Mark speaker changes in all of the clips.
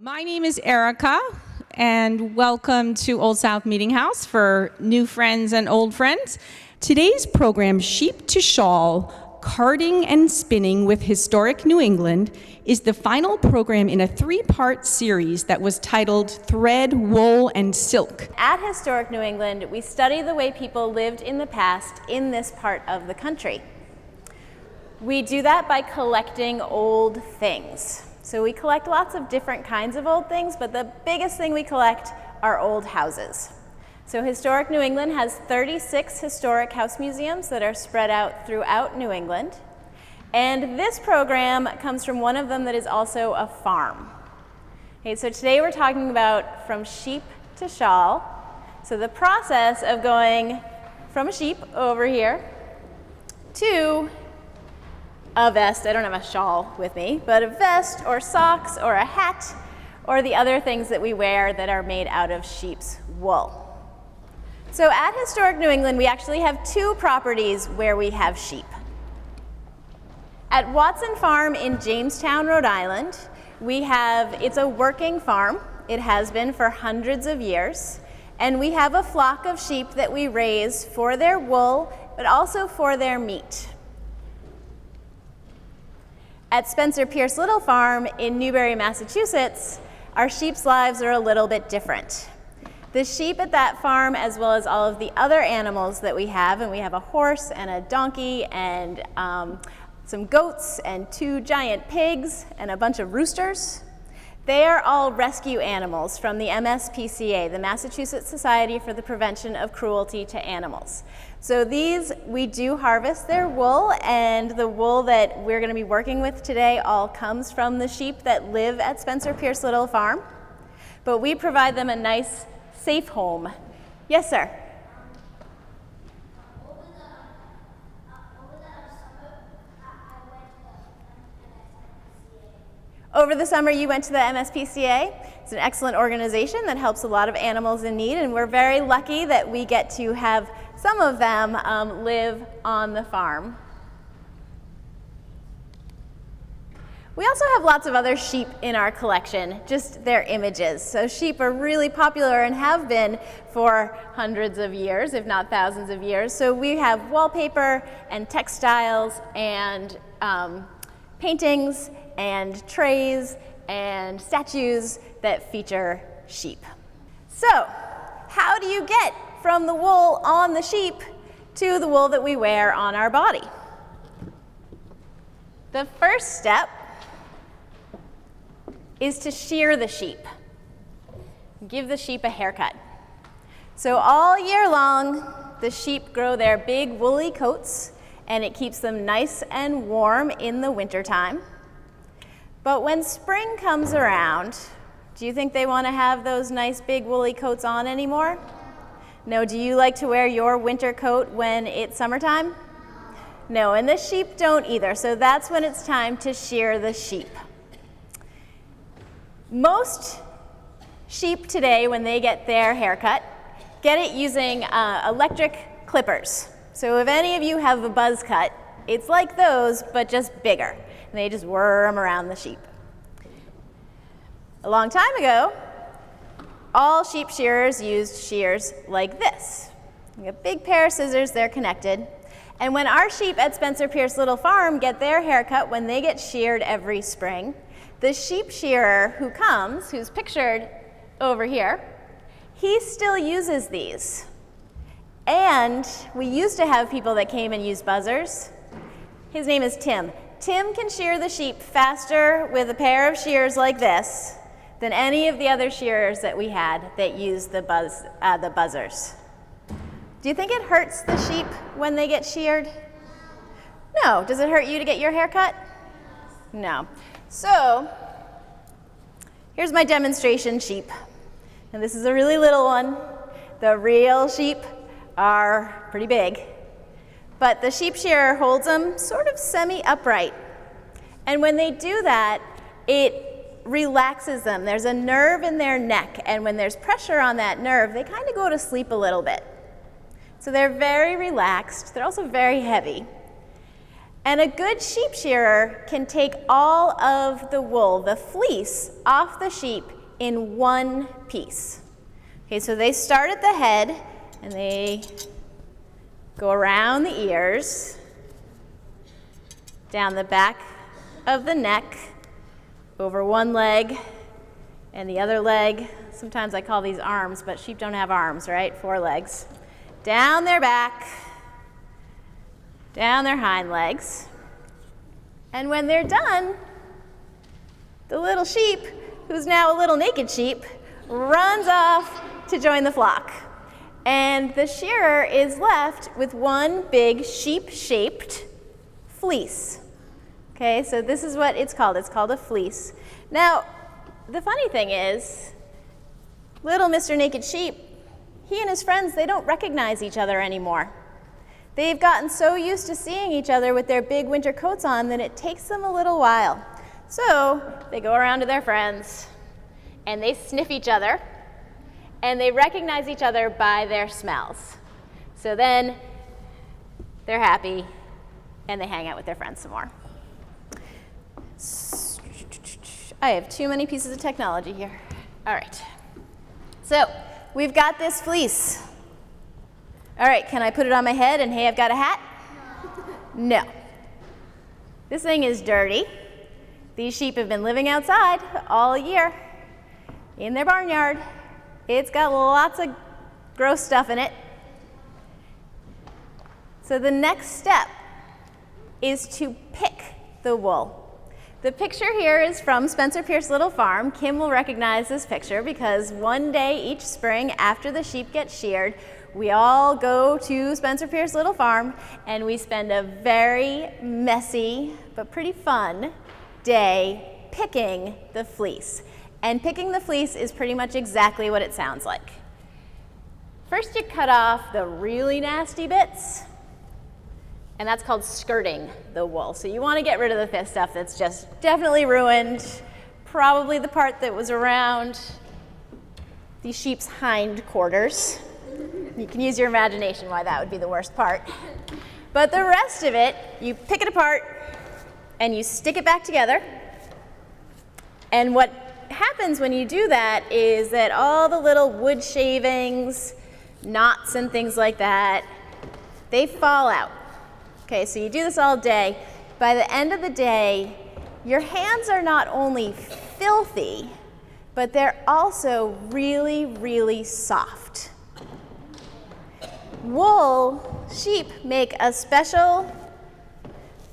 Speaker 1: My name is Erica, and welcome to Old South Meeting House for new friends and old friends. Today's program, Sheep to Shawl, Carding and Spinning with Historic New England, is the final program in a three-part series that was titled Thread, Wool, and Silk.
Speaker 2: At Historic New England, we study the way people lived in the past in this part of the country. We do that by collecting old things. So we collect lots of different kinds of old things, but the biggest thing we collect are old houses. So Historic New England has 36 historic house museums that are spread out throughout New England. And this program comes from one of them that is also a farm. Okay, so today we're talking about from sheep to shawl. So the process of going from a sheep over here to a vest. I don't have a shawl with me, but a vest or socks or a hat or the other things that we wear that are made out of sheep's wool. So at Historic New England, we actually have two properties where we have sheep. At Watson Farm in Jamestown, Rhode Island, it's a working farm. It has been for hundreds of years. And we have a flock of sheep that we raise for their wool, but also for their meat. At Spencer Pierce Little Farm in Newbury, Massachusetts, our sheep's lives are a little bit different. The sheep at that farm, as well as all of the other animals that we have, and we have a horse and a donkey and some goats and two giant pigs and a bunch of roosters, they are all rescue animals from the MSPCA, the Massachusetts Society for the Prevention of Cruelty to Animals. So we do harvest their wool, and the wool that we're going to be working with today all comes from the sheep that live at Spencer Pierce Little Farm. But we provide them a nice, safe home. Yes, sir? Over the summer, you went to the MSPCA. It's an excellent organization that helps a lot of animals in need, and we're very lucky that we get to have some of them live on the farm. We also have lots of other sheep in our collection, just their images. So sheep are really popular and have been for hundreds of years, if not thousands of years. So we have wallpaper and textiles and paintings and trays and statues that feature sheep. So, how do you get from the wool on the sheep to the wool that we wear on our body? The first step is to shear the sheep. Give the sheep a haircut. So all year long, the sheep grow their big woolly coats, and it keeps them nice and warm in the wintertime. But when spring comes around, do you think they want to have those nice big woolly coats on anymore? No, do you like to wear your winter coat when it's summertime? No, and the sheep don't either, so that's when it's time to shear the sheep. Most sheep today, when they get their haircut, get it using electric clippers. So if any of you have a buzz cut, it's like those, but just bigger. And they just worm around the sheep. A long time ago, all sheep shearers used shears like this. You have a big pair of scissors, they're connected. And when our sheep at Spencer Pierce Little Farm get their haircut, when they get sheared every spring, the sheep shearer who's pictured over here, he still uses these. And we used to have people that came and used buzzers. His name is Tim. Tim can shear the sheep faster with a pair of shears like this than any of the other shearers that we had that used the buzzers. Do you think it hurts the sheep when they get sheared? No. Does it hurt you to get your hair cut? No. So, here's my demonstration sheep. And this is a really little one. The real sheep are pretty big. But the sheep shearer holds them sort of semi-upright. And when they do that, it relaxes them. There's a nerve in their neck, and when there's pressure on that nerve, they kind of go to sleep a little bit. So they're very relaxed. They're also very heavy. And a good sheep shearer can take all of the wool, the fleece, off the sheep in one piece. Okay, so they start at the head and they go around the ears, down the back of the neck, over one leg and the other leg. Sometimes I call these arms, but sheep don't have arms, right? 4 legs. Down their back, down their hind legs. And when they're done, the little sheep, who's now a little naked sheep, runs off to join the flock. And the shearer is left with one big sheep-shaped fleece. Okay, so this is what it's called. It's called a fleece. Now, the funny thing is, little Mr. Naked Sheep, he and his friends, they don't recognize each other anymore. They've gotten so used to seeing each other with their big winter coats on that it takes them a little while. So they go around to their friends and they sniff each other and they recognize each other by their smells. So then they're happy and they hang out with their friends some more. I have too many pieces of technology here. All right. So we've got this fleece. All right, can I put it on my head and hey, I've got a hat? No. This thing is dirty. These sheep have been living outside all year in their barnyard. It's got lots of gross stuff in it. So the next step is to pick the wool. The picture here is from Spencer Pierce Little Farm. Kim will recognize this picture because one day each spring after the sheep get sheared, we all go to Spencer Pierce Little Farm and we spend a very messy but pretty fun day picking the fleece. And picking the fleece is pretty much exactly what it sounds like. First you cut off the really nasty bits, and that's called skirting the wool. So you want to get rid of the thick stuff that's just definitely ruined, probably the part that was around the sheep's hind quarters. You can use your imagination why that would be the worst part. But the rest of it, you pick it apart and you stick it back together. And what happens when you do that is that all the little wood shavings, knots and things like that, they fall out. Okay, so you do this all day. By the end of the day, your hands are not only filthy, but they're also really, really soft. Wool, sheep make a special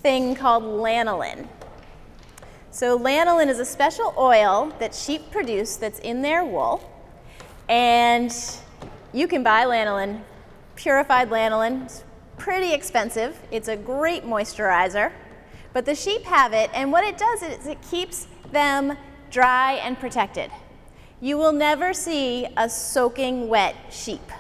Speaker 2: thing called lanolin. So lanolin is a special oil that sheep produce that's in their wool. And you can buy lanolin, purified lanolin. It's pretty expensive. It's a great moisturizer. But the sheep have it, and what it does is it keeps them dry and protected. You will never see a soaking wet sheep,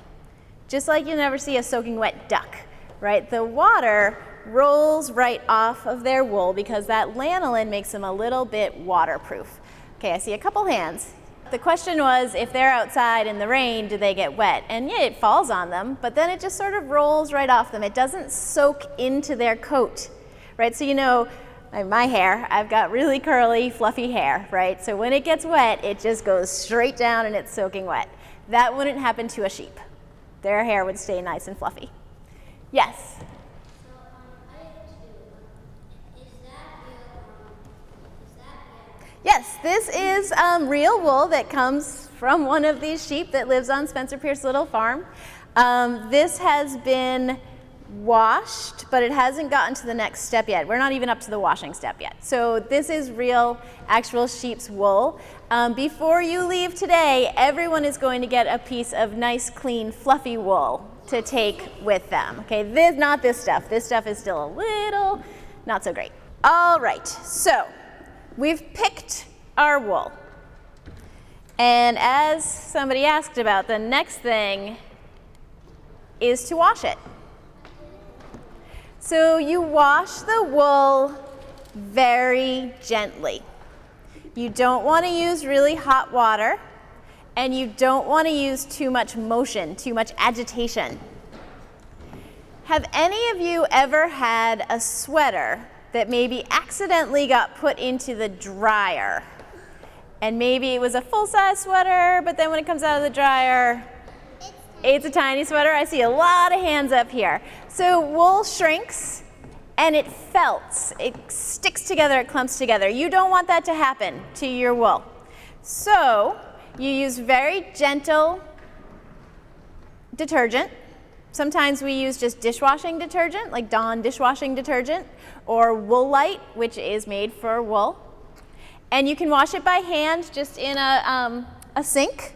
Speaker 2: just like you'll never see a soaking wet duck, right? The water rolls right off of their wool because that lanolin makes them a little bit waterproof. Okay, I see a couple hands. The question was, if they're outside in the rain, do they get wet? And yeah, it falls on them, but then it just sort of rolls right off them. It doesn't soak into their coat, right? So you know, my hair, I've got really curly, fluffy hair, right? So when it gets wet, it just goes straight down and it's soaking wet. That wouldn't happen to a sheep. Their hair would stay nice and fluffy. Yes? Yes, this is real wool that comes from one of these sheep that lives on Spencer Pierce Little Farm. This has been washed, but it hasn't gotten to the next step yet. We're not even up to the washing step yet. So this is real, actual sheep's wool. Before you leave today, everyone is going to get a piece of nice, clean, fluffy wool to take with them. Okay, not this stuff. This stuff is still a little not so great. All right, so we've picked our wool. And as somebody asked about, the next thing is to wash it. So you wash the wool very gently. You don't want to use really hot water, and you don't want to use too much motion, too much agitation. Have any of you ever had a sweater that maybe accidentally got put into the dryer? And maybe it was a full-size sweater, but then when it comes out of the dryer, it's a tiny sweater. I see a lot of hands up here. So wool shrinks and it felts. It sticks together, it clumps together. You don't want that to happen to your wool. So you use very gentle detergent. Sometimes we use just dishwashing detergent, like Dawn dishwashing detergent, or Wool Light, which is made for wool. And you can wash it by hand just in a sink,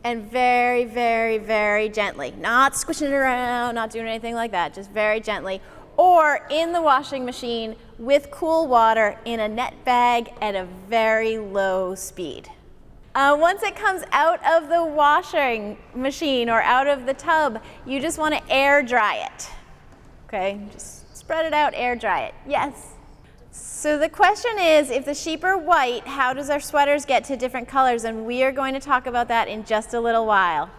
Speaker 2: and very, very, very gently. Not squishing it around, not doing anything like that, just very gently. Or in the washing machine with cool water in a net bag at a very low speed. Once it comes out of the washing machine or out of the tub, you just want to air dry it. Okay, just spread it out, air dry it. Yes? So the question is, if the sheep are white, how does our sweaters get to different colors? And we are going to talk about that in just a little while.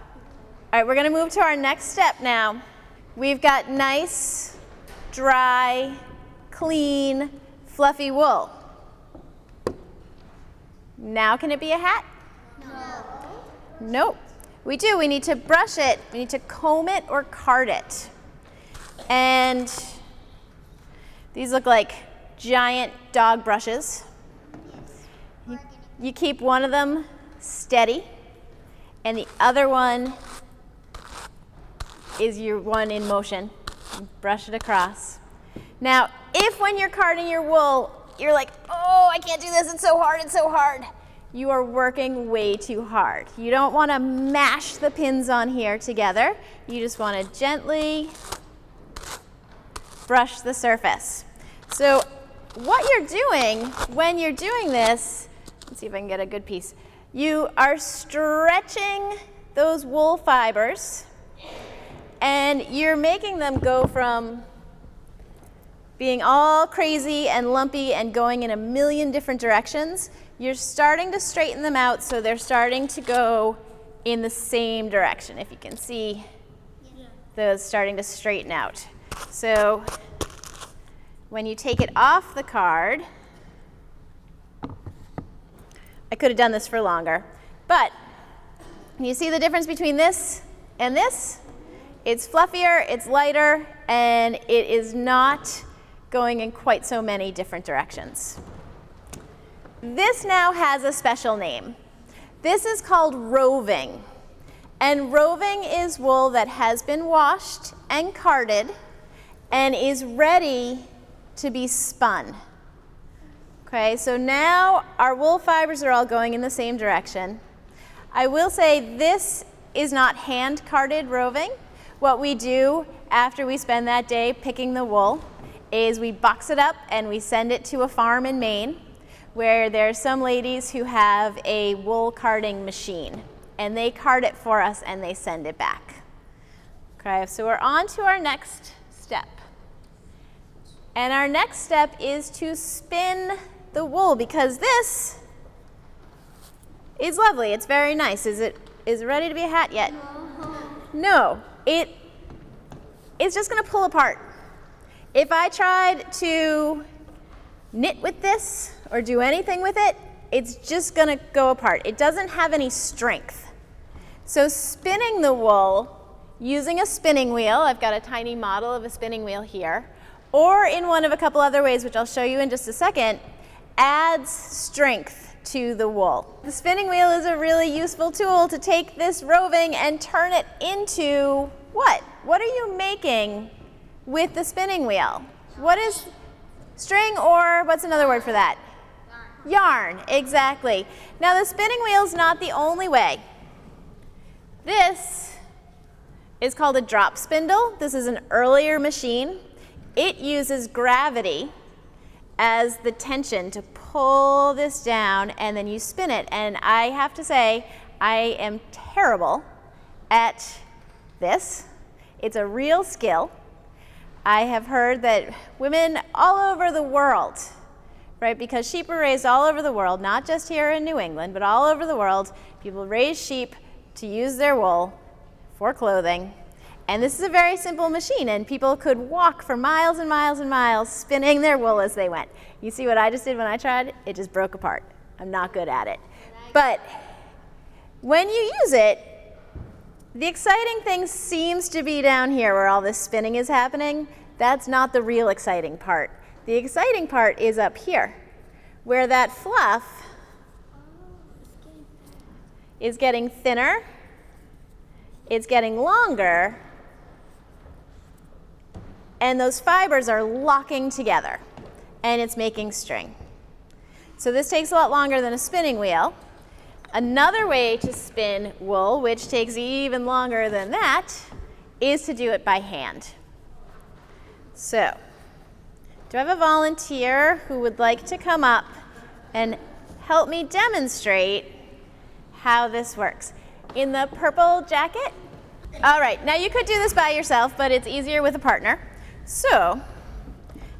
Speaker 2: All right, we're going to move to our next step now. We've got nice, dry, clean, fluffy wool. Now can it be a hat? No. Nope. We do. We need to brush it. We need to comb it or card it. And these look like giant dog brushes. You keep one of them steady, and the other one is your one in motion. Brush it across. Now, if when you're carding your wool, you're like, oh, I can't do this, it's so hard, it's so hard. You are working way too hard. You don't want to mash the pins on here together. You just want to gently brush the surface. So what you're doing when you're doing this, let's see if I can get a good piece. You are stretching those wool fibers, and you're making them go from being all crazy and lumpy and going in a million different directions. You're starting to straighten them out so they're starting to go in the same direction. If you can see those starting to straighten out. So when you take it off the card, I could have done this for longer, but you see the difference between this and this? It's fluffier, it's lighter, and it is not going in quite so many different directions. This now has a special name. This is called roving. And roving is wool that has been washed and carded and is ready to be spun. Okay, so now our wool fibers are all going in the same direction. I will say this is not hand carded roving. What we do after we spend that day picking the wool is we box it up and we send it to a farm in Maine, where there's some ladies who have a wool carding machine, and they card it for us and they send it back. Okay, so we're on to our next step. And our next step is to spin the wool, because this is lovely. It's very nice. Is it ready to be a hat yet? No. It's just going to pull apart. If I tried to knit with this or do anything with it, it's just going to go apart. It doesn't have any strength. So spinning the wool using a spinning wheel, I've got a tiny model of a spinning wheel here, or in one of a couple other ways, which I'll show you in just a second, adds strength to the wool. The spinning wheel is a really useful tool to take this roving and turn it into what? What are you making with the spinning wheel? What is string, or what's another word for that? Yarn, exactly. Now the spinning wheel is not the only way. This is called a drop spindle. This is an earlier machine. It uses gravity as the tension to pull this down, and then you spin it. And I have to say, I am terrible at this. It's a real skill. I have heard that women all over the world, right, because sheep are raised all over the world, not just here in New England, but all over the world, people raise sheep to use their wool for clothing, And this is a very simple machine, and people could walk for miles and miles and miles spinning their wool as they went. You see what I just did when I tried? It just broke apart. I'm not good at it. But when you use it, the exciting thing seems to be down here where all this spinning is happening. That's not the real exciting part. The exciting part is up here, where that fluff is getting thinner, it's getting longer, and those fibers are locking together, and it's making string. So this takes a lot longer than a spinning wheel. Another way to spin wool, which takes even longer than that, is to do it by hand. So, do I have a volunteer who would like to come up and help me demonstrate how this works? In the purple jacket? All right, now you could do this by yourself, but it's easier with a partner. So,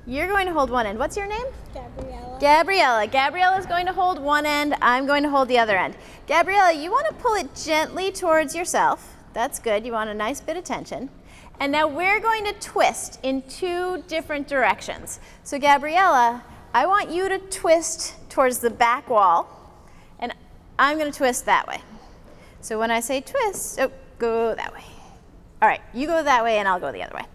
Speaker 2: you're going to hold one end. What's your name?
Speaker 3: Gabriella.
Speaker 2: Gabriella. Gabriella's going to hold one end. I'm going to hold the other end. Gabriella, you want to pull it gently towards yourself. That's good. You want a nice bit of tension. And now we're going to twist in 2 different directions. So Gabriella, I want you to twist towards the back wall, and I'm going to twist that way. So when I say twist, go that way. All right, you go that way and I'll go the other way.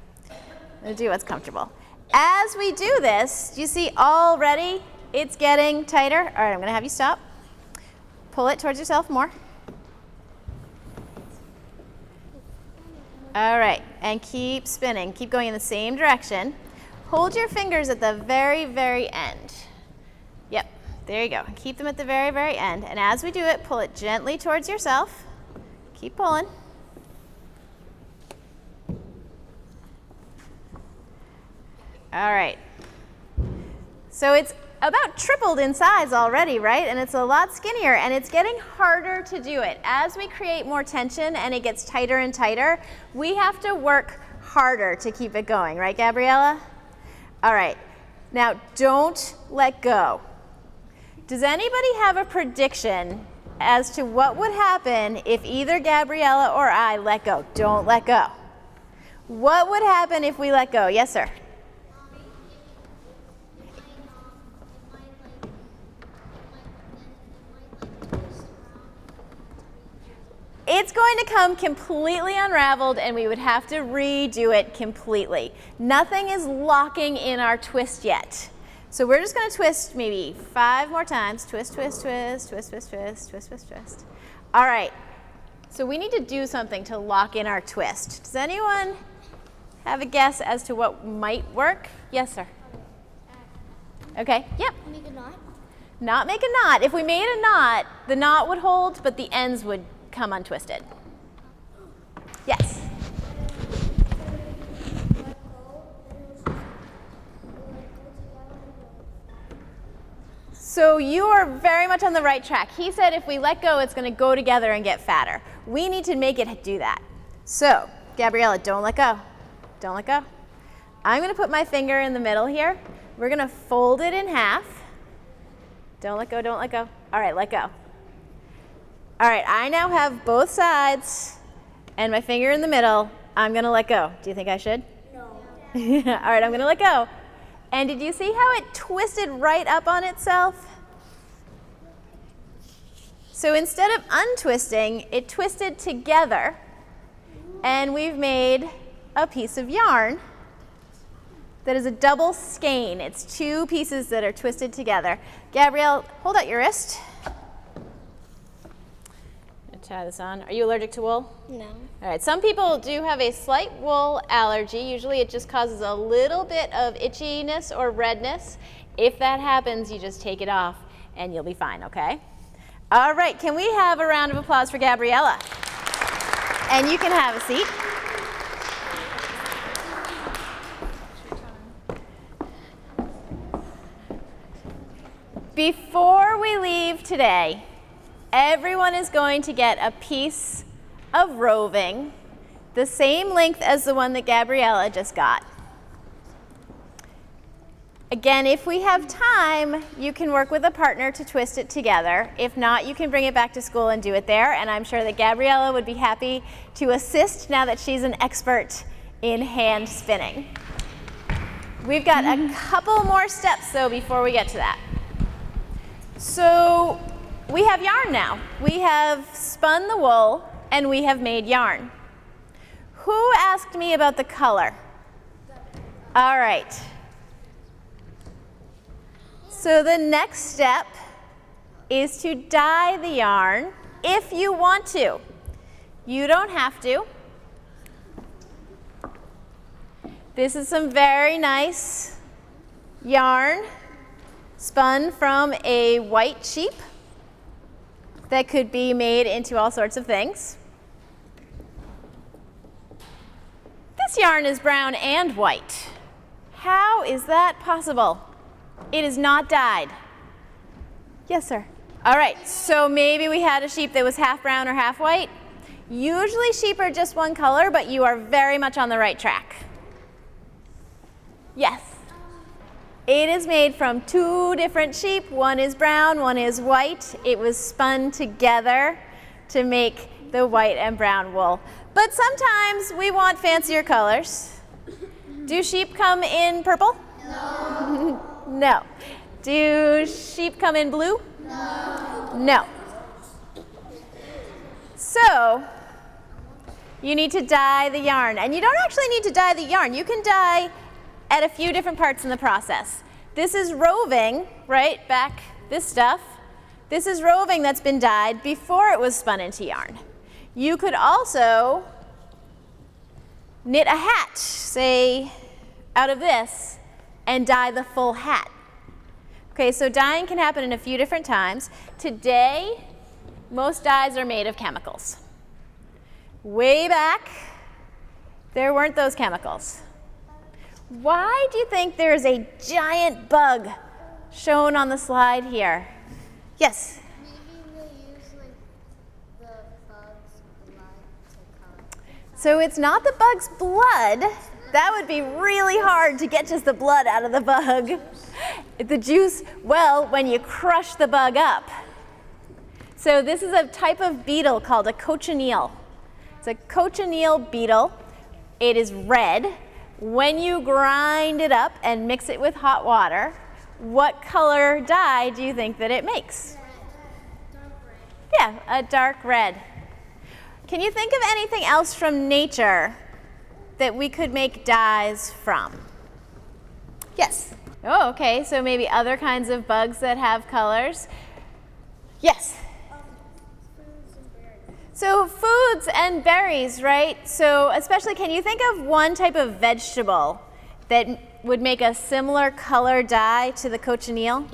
Speaker 2: We'll do what's comfortable. As we do this, do you see already it's getting tighter? All right, I'm going to have you stop. Pull it towards yourself more. All right, and keep spinning. Keep going in the same direction. Hold your fingers at the very, very end. Yep, there you go. Keep them at the very, very end. And as we do it, pull it gently towards yourself. Keep pulling. All right. So it's about tripled in size already, right? And it's a lot skinnier, and it's getting harder to do it. As we create more tension and it gets tighter and tighter, we have to work harder to keep it going, right, Gabriella? All right. Now, don't let go. Does anybody have a prediction as to what would happen if either Gabriella or I let go? Don't let go. What would happen if we let go? Yes, sir. It's going to come completely unraveled, and we would have to redo it completely. Nothing is locking in our twist yet. So we're just going to twist maybe 5 more times. Twist, twist, twist, twist, twist, twist, twist, twist, twist. All right. So we need to do something to lock in our twist. Does anyone have a guess as to what might work? Yes, sir. Okay. Yep.
Speaker 3: Make a knot.
Speaker 2: Not make a knot. If we made a knot, the knot would hold, but the ends would come untwisted. Yes. So you are very much on the right track. He said if we let go, it's going to go together and get fatter. We need to make it do that. So, Gabriella, don't let go. Don't let go. I'm going to put my finger in the middle here. We're going to fold it in half. Don't let go, don't let go. All right, let go. All right, I now have both sides and my finger in the middle. I'm going to let go. Do you think I should?
Speaker 3: No.
Speaker 2: All right, I'm going to let go. And did you see how it twisted right up on itself? So instead of untwisting, it twisted together, and we've made a piece of yarn that is a double skein. It's 2 pieces that are twisted together. Gabrielle, hold out your wrist. Try this on. Are you allergic to wool?
Speaker 3: No.
Speaker 2: All right, some people do have a slight wool allergy. Usually it just causes a little bit of itchiness or redness. If that happens, you just take it off and you'll be fine, okay? All right, can we have a round of applause for Gabriella? And you can have a seat. Before we leave today, everyone is going to get a piece of roving, the same length as the one that Gabriella just got. Again, if we have time, you can work with a partner to twist it together. If not, you can bring it back to school and do it there, and I'm sure that Gabriella would be happy to assist now that she's an expert in hand spinning. We've got a couple more steps though before we get to that. So we have yarn now. We have spun the wool and we have made yarn. Who asked me about the color? All right. So the next step is to dye the yarn if you want to. You don't have to. This is some very nice yarn spun from a white sheep that could be made into all sorts of things. This yarn is brown and white. How is that possible? It is not dyed. Yes, sir. All right, so maybe we had a sheep that was half brown or half white. Usually sheep are just one color, but you are very much on the right track. Yes. It is made from two different sheep. One is brown, one is white. It was spun together to make the white and brown wool. But sometimes we want fancier colors. Do sheep come in purple? No. No. Do sheep come in blue? No. No. So, you need to dye the yarn. And you don't actually need to dye the yarn. You can dye at a few different parts in the process. This is roving, right? Back, this stuff. This is roving that's been dyed before it was spun into yarn. You could also knit a hat, say, out of this, and dye the full hat. Okay, so dyeing can happen in a few different times. Today, most dyes are made of chemicals. Way back, there weren't those chemicals. Why do you think there's a giant bug shown on the slide here? Yes?
Speaker 3: Maybe they use like the bug's blood to color.
Speaker 2: So it's not the bug's blood. That would be really hard to get just the blood out of the bug. The juice, well, when you crush the bug up. So this is a type of beetle called a cochineal. It's a cochineal beetle. It is red. When you grind it up and mix it with hot water, what color dye do you think that it makes?
Speaker 3: Dark red.
Speaker 2: Yeah, a dark red. Can you think of anything else from nature that we could make dyes from? Yes. Oh, okay, so maybe other kinds of bugs that have colors. Yes.
Speaker 3: Foods and berries.
Speaker 2: So foods and berries, right? So especially, can you think of one type of vegetable that would make a similar color dye to the cochineal?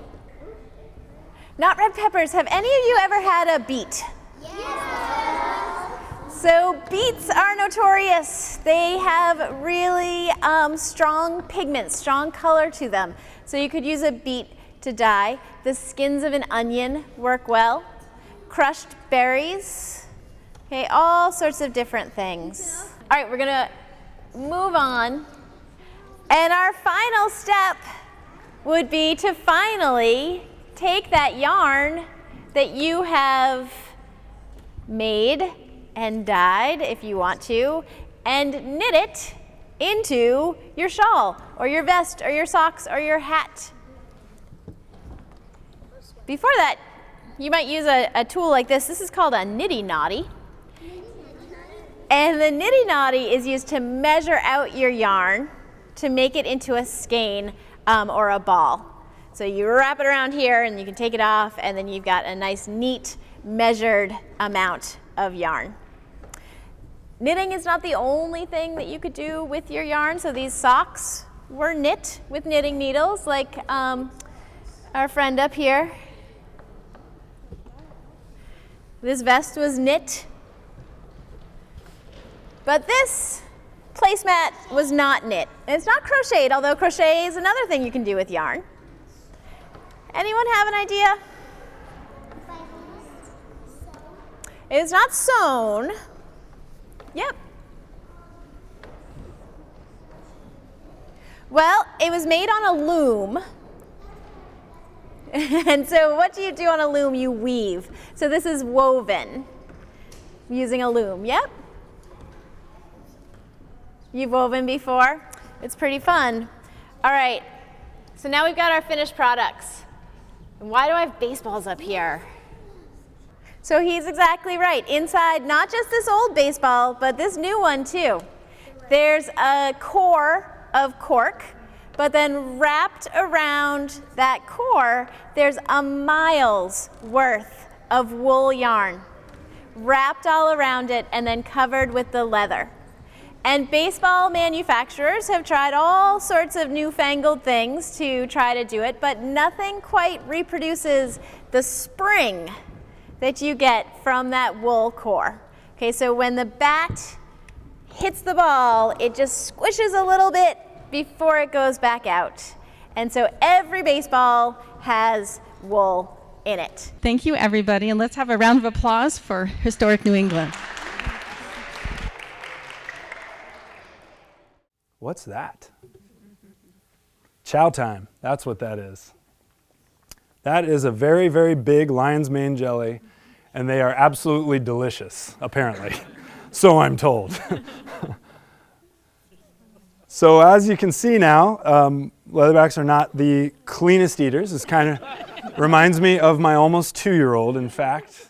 Speaker 2: Not red peppers. Have any of you ever had a beet? So beets are notorious. They have really strong pigments, strong color to them. So you could use a beet to dye. The skins of an onion work well. Crushed berries. Okay, all sorts of different things. All right, we're gonna move on. And our final step would be to finally take that yarn that you have made and dyed, if you want to, and knit it into your shawl or your vest or your socks or your hat. Before that, you might use a tool like this. This is called a nitty knotty. And the nitty knotty is used to measure out your yarn to make it into a skein or a ball. So you wrap it around here and you can take it off, and then you've got a nice, neat, measured amount of yarn. Knitting is not the only thing that you could do with your yarn. So these socks were knit with knitting needles, like our friend up here. This vest was knit. But this placemat was not knit. And it's not crocheted, although crochet is another thing you can do with yarn. Anyone have an idea? It is not sewn. Yep. Well, it was made on a loom. And so what do you do on a loom? You weave. So this is woven using a loom. Yep. You've woven before? It's pretty fun. All right. So now we've got our finished products. And why do I have baseballs up here? So he's exactly right. Inside, not just this old baseball, but this new one too. There's a core of cork, but then wrapped around that core, there's a mile's worth of wool yarn, wrapped all around it and then covered with the leather. And baseball manufacturers have tried all sorts of newfangled things to try to do it, but nothing quite reproduces the spring that you get from that wool core. Okay, so when the bat hits the ball, it just squishes a little bit before it goes back out. And so every baseball has wool in it.
Speaker 1: Thank you, everybody, and let's have a round of applause for Historic New England.
Speaker 4: What's that? Chow time, that's what that is. That is a very, very big lion's mane jelly, and they are absolutely delicious, apparently. So I'm told. So as you can see now, leatherbacks are not the cleanest eaters. This kind of reminds me of my almost 2-year-old, in fact.